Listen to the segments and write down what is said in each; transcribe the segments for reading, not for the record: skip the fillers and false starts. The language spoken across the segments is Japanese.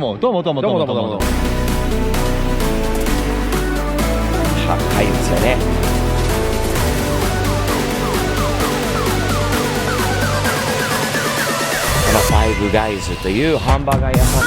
もどうも。高いですよね。このファイブガイズというハンバーガー屋さん。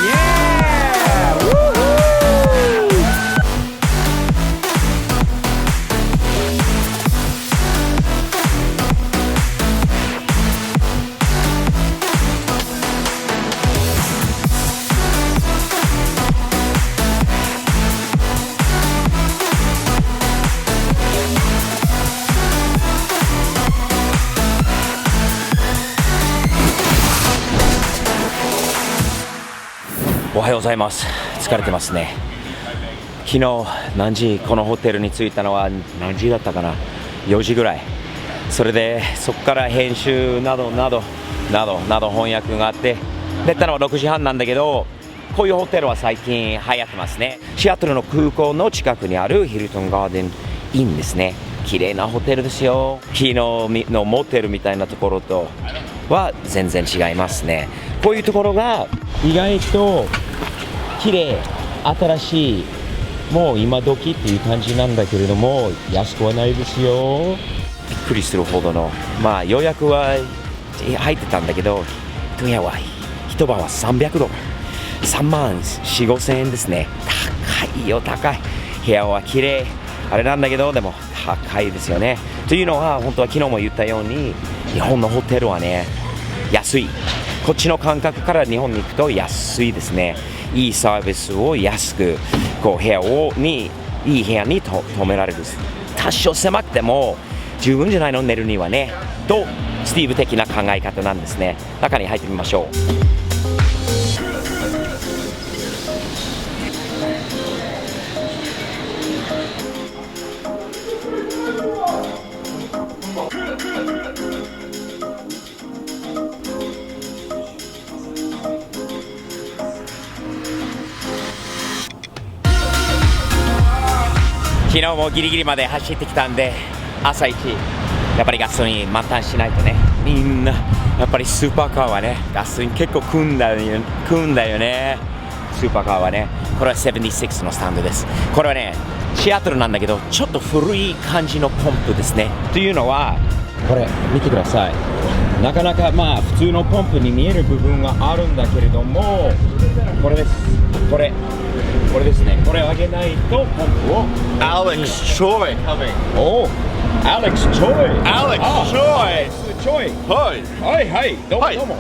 おはようございます。疲れてますね。昨日何時このホテルに着いたのは何時だったかな、4時ぐらい。それでそこから編集など翻訳があって出たのは6時半なんだけど、こういうホテルは最近流行ってますね。シアトルの空港の近くにあるヒルトンガーデンインですね。綺麗なホテルですよ。昨日のモテルみたいなところとは全然違いますね。こういうところが意外と綺麗、新しい、もう今時っていう感じなんだけれども、安くはないですよ。びっくりするほどの、予約は入ってたんだけど、部屋は一晩は300ドル、3万4、5千円ですね。高い。部屋は綺麗、あれなんだけど、でも高いですよね。というのは、本当は昨日も言ったように、日本のホテルはね、安い。こっちの感覚から日本に行くと安いですね。いいサービスを安く、こう部屋にいい部屋に泊められる。多少狭くても十分じゃないの、寝るにはね、とスティーブ的な考え方なんですね。中に入ってみましょう。昨日もギリギリまで走ってきたんで、朝一やっぱりガソリン満タンしないとね。みんなやっぱりスーパーカーはね、ガソリン結構食うんだよね。スーパーカーはね。これは76のスタンドです。これはね、シアトルなんだけど、ちょっと古い感じのポンプですね。というのは、これ見てください。なかなか普通のポンプに見える部分があるんだけれども、これです。これですね。これ上げないとポンプを。Alex Choi coming. Oh, Alex Choi. Alex Choi. はい。どうも。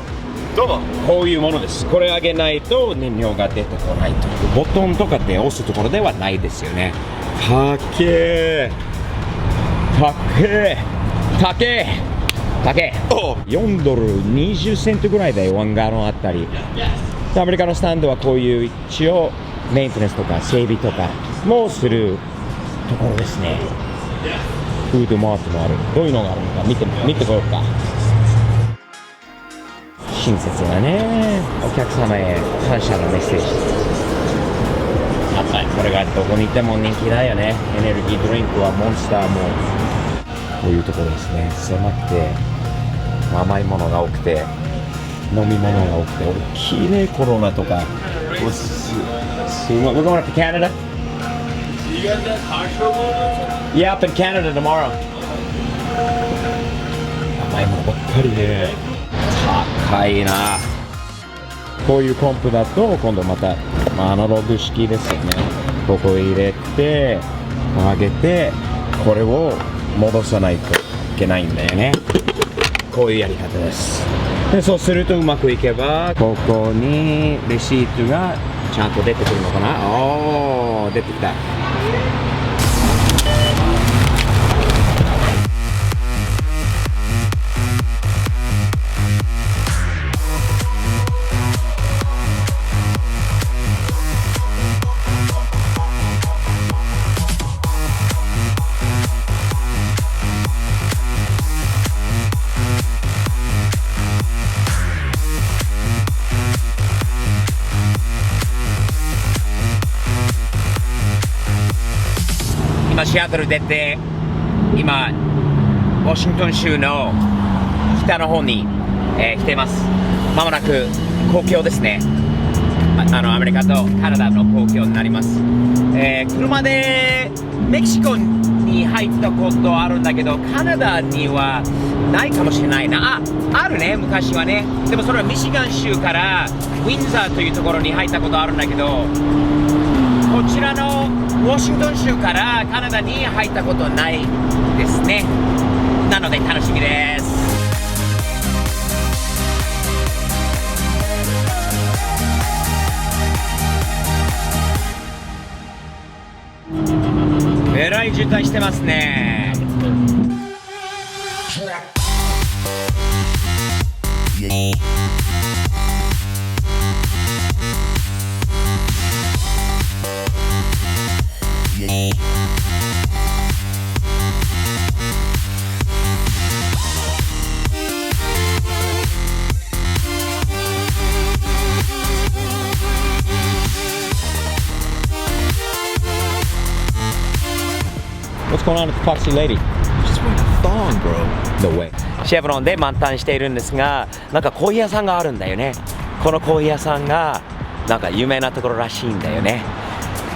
こういうものです。これ上げないと燃料が出てこないと。ボタンとかで押すところではないですよね。高え。4ドル20セントぐらいだよ、ワンガロンあったり。アメリカのスタンドはこういう一応メンテナンスとか整備とかもするところですね。フードマートもある。どういうのがあるのか見てこようか。親切なね、お客様へ感謝のメッセージ。これがどこにいても人気だよね。エネルギードリンクはモンスターもこういうところですね。狭くて甘いものが多くて飲み物が多くて大きいね。コロナとかすごい。We're going up to Canada? You guys got car show going on? Yeah, up in Canada tomorrow. 甘いものばっかりで高いな。こういうポンプだと今度またアナログ式ですよね。ここ入れて上げて、これを戻さないといけないんだよね。こういうやり方です。でそうするとうまくいけば、ここにレシートがちゃんと出てくるのかな。出てきた。今シアトル出て、今ワシントン州の北の方に、来ています。まもなく国境ですね。アメリカとカナダの国境になります。車でメキシコに入ったことあるんだけど、カナダにはないかもしれないな。あるね、昔はね。でもそれはミシガン州からウィンザーというところに入ったことあるんだけど、こちらのウォシントン州からカナダに入ったことないですね。なので楽しみです。えらい渋滞してますね。What's going on with the foxy lady? Just wearing a thong, bro. No way. シェブロンで満タンしているんですが、なんかコーヒー屋さんがあるんだよね。このコーヒー屋さんがなんか有名なところらしいんだよね。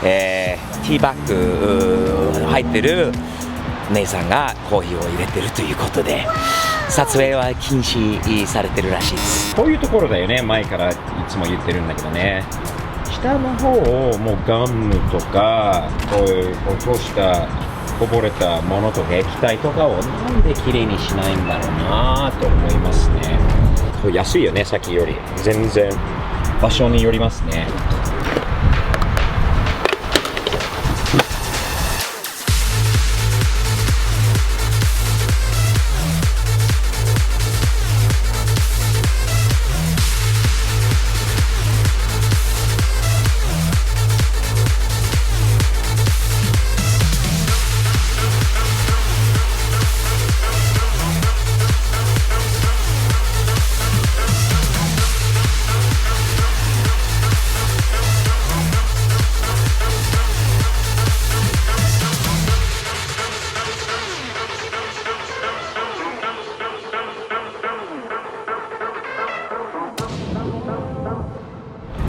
ティーバッグ入ってる姉さんがコーヒーを入れてるということで、撮影は禁止されてるらしいです。こういうところだよね。前からいつも言ってるんだけどね。下の方をもうガムとかこういう落としたこぼれたものとか液体とかをなんできれいにしないんだろうなと思いますね。安いよね、さっきより。全然場所によりますね。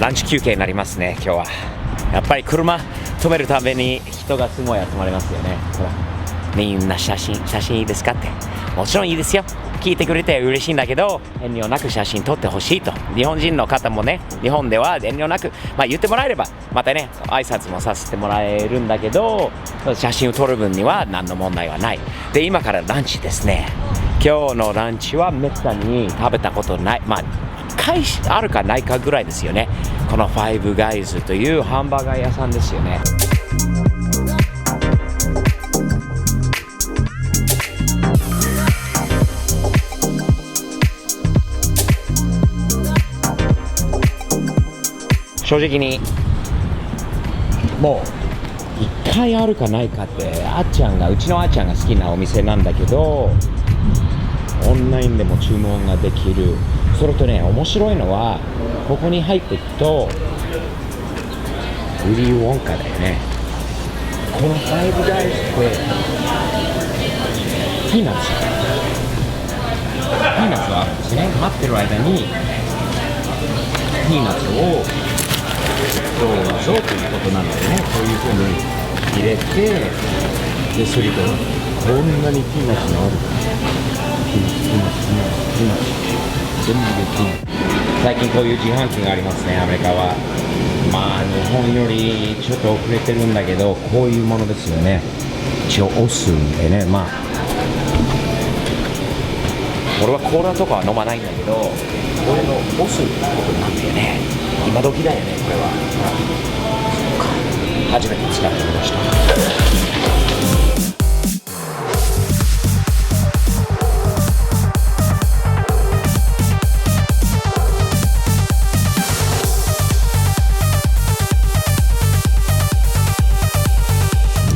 ランチ休憩になりますね、今日は。やっぱり車止めるために人がすごい集まりますよね。ほら、みんな写真いいですかって。もちろんいいですよ。聞いてくれて嬉しいんだけど、遠慮なく写真撮ってほしいと。日本人の方もね、日本では遠慮なく、言ってもらえれば、またね、挨拶もさせてもらえるんだけど、写真を撮る分には何の問題はない。で、今からランチですね。今日のランチはめったに食べたことない。あるかないかぐらいですよね。このファイブガイズというハンバーガー屋さんですよね。正直にもう1回あるかないかって、うちのあっちゃんが好きなお店なんだけど、オンラインでも注文ができる。それとね、面白いのはここに入っていくとウィリー・ウォンカだよね。このファイブガイズってピーナッツがあるんですね。待ってる間にピーナッツをどうぞということなのでね、こういう風に入れて、でそれとこんなにピーナッツがある。ピーナッツ全部でピーナッツ。最近こういう自販機がありますね、アメリカは。日本よりちょっと遅れてるんだけど、こういうものですよね。一応押すんでね。俺はコーラとかは飲まないんだけど、これの押すってことなんだよね。今時だよね、これは。初めて使ってみました。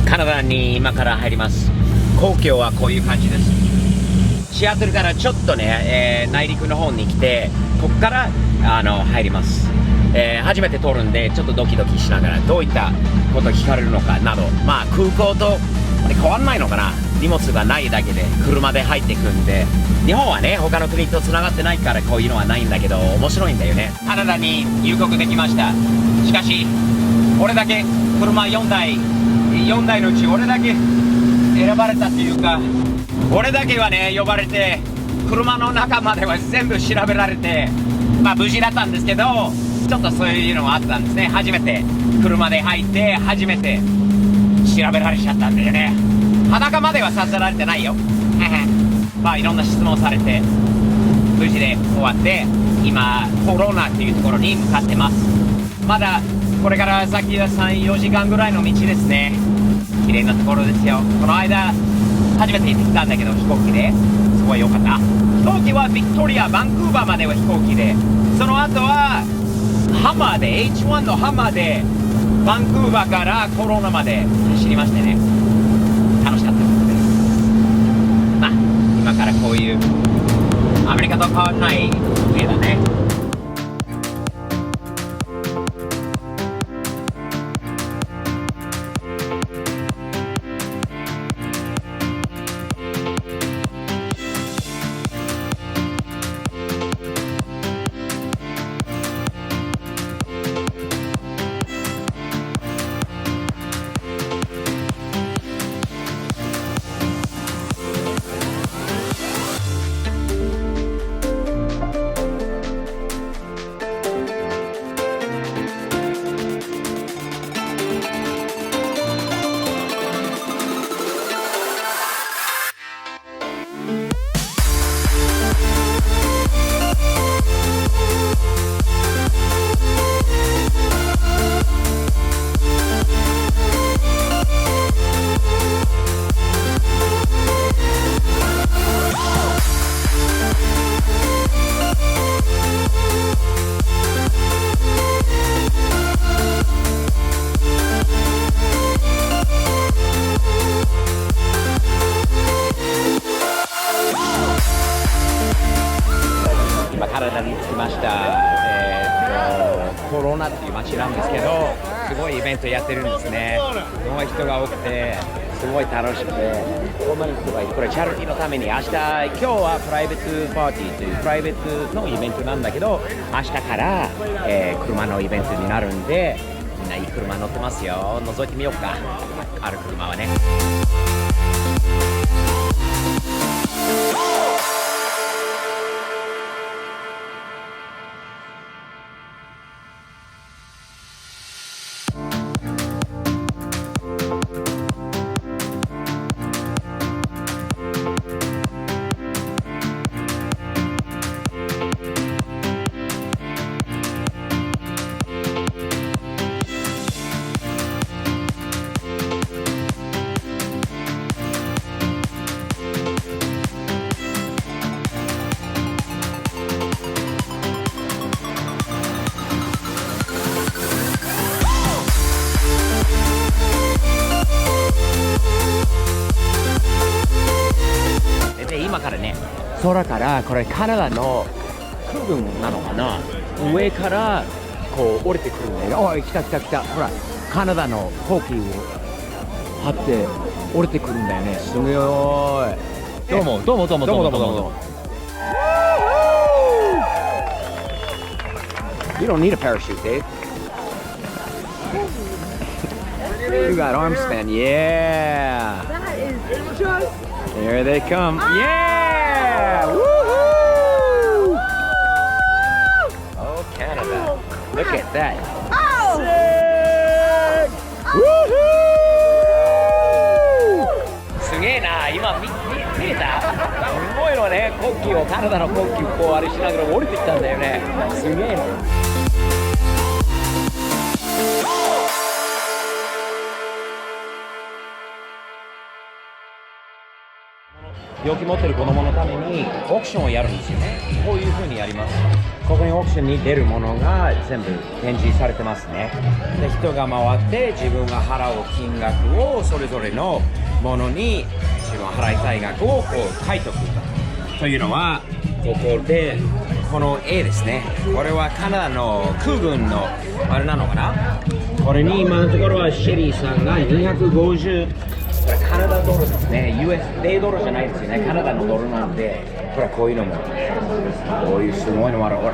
カナダに今から入ります。皇居はこういう感じです。シアトルからちょっとね、内陸の方に来て、ここから入ります。初めて通るんでちょっとドキドキしながら、どういったこと聞かれるのかなど、空港とで変わんないのかな、荷物がないだけで車で入ってくんで。日本はね他の国とつながってないからこういうのはないんだけど、面白いんだよね。カナダに入国できました。しかし俺だけ車4台のうち俺だけ選ばれたっていうか、俺だけはね呼ばれて、車の中までは全部調べられて、まあ無事だったんですけど、ちょっとそういうのがあったんですね。初めて車で入って初めて調べられちゃったんだよね。裸まではさせられてないよまあいろんな質問されて無事で終わって、今コロナっていうところに向かってます。まだこれから先は 3,4 時間ぐらいの道ですね。綺麗なところですよ。この間初めて行ってきたんだけど、飛行機ですごい良かった。飛行機はビクトリアバンクーバーまでは飛行機で、その後はハマーで H1 のハマーでバンクーバーからコロナまで走りましてね、楽しかったです。まあ今からこういうアメリカと変わらない家だね。カナダに来ました、コロナっていう街なんですけど、すごいイベントやってるんですね。すごい人が多くてすごい楽しくて、こんなに人がいて、これチャリティーのために今日はプライベートパーティーというプライベートのイベントなんだけど、明日から、車のイベントになるんで、みんないい車乗ってますよ。覗いてみようか、ある車はね。今からね、空からこれカナダの空軍なのかな、上からこう降りてくるんだよ。おい、来た来た来た、ほらカナダの飛行機を張って降りてくるんだよね。すごい。どうもどうもどうもどうもどうもどうも。You don't need a parachute, Dave. You got arm span, yeah. That is just. Here they come. Yeah! Woohoo! Oh, Canada. Look at that. Oh! Sick! Woohoo! すげえな、今見れた？すごいのね、国旗を、カナダの国旗をこうあれしながら降りてきたんだよね。すげえな。病気持ってる子供のためにオークションをやるんですよね。こういう風にやります。ここにオークションに出るものが全部展示されてますね。で、人が回って自分が払う金額をそれぞれのものに自分が払いたい額をこう書いておくというのは、ここでこの絵ですね。これはカナダの空軍のあれなのかな。これに今のところはシェリーさんが250これカナダドルですね。US 米ドルじゃないですよね。カナダのドルなんで、ほらこういうのも、こういうすごいのもある。ほら、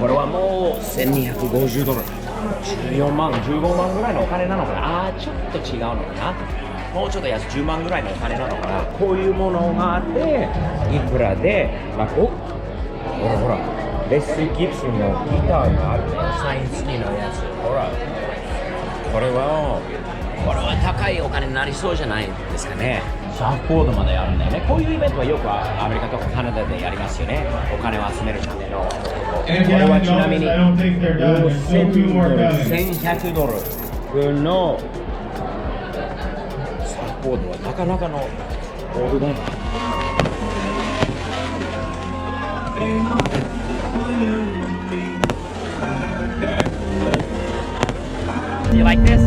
これはもう1250ドル。14万、15万ぐらいのお金なのかな。ちょっと違うのかな。もうちょっと安い10万ぐらいのお金なのかな。こういうものがあって、いくらで、なんか、お、ほらほら、レスリー・ギブソンのギターがあるね。サイン付きのやつ。ほら、これは高いお金になりそうじゃないですかね。サーフボードまでやるんだよね。こういうイベントはよくアメリカとかカナダでやりますよね。お金を集めるための。これはちなみに1000ドル、1100ドル分のサーフボードはなかなかのボードだな。You like this?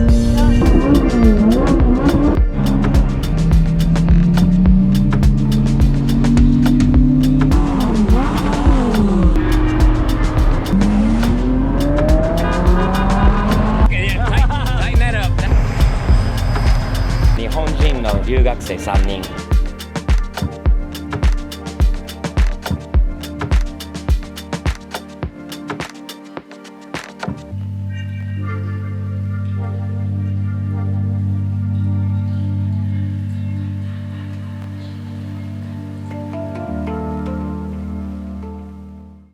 Tighten that up. 日本人の留学生3人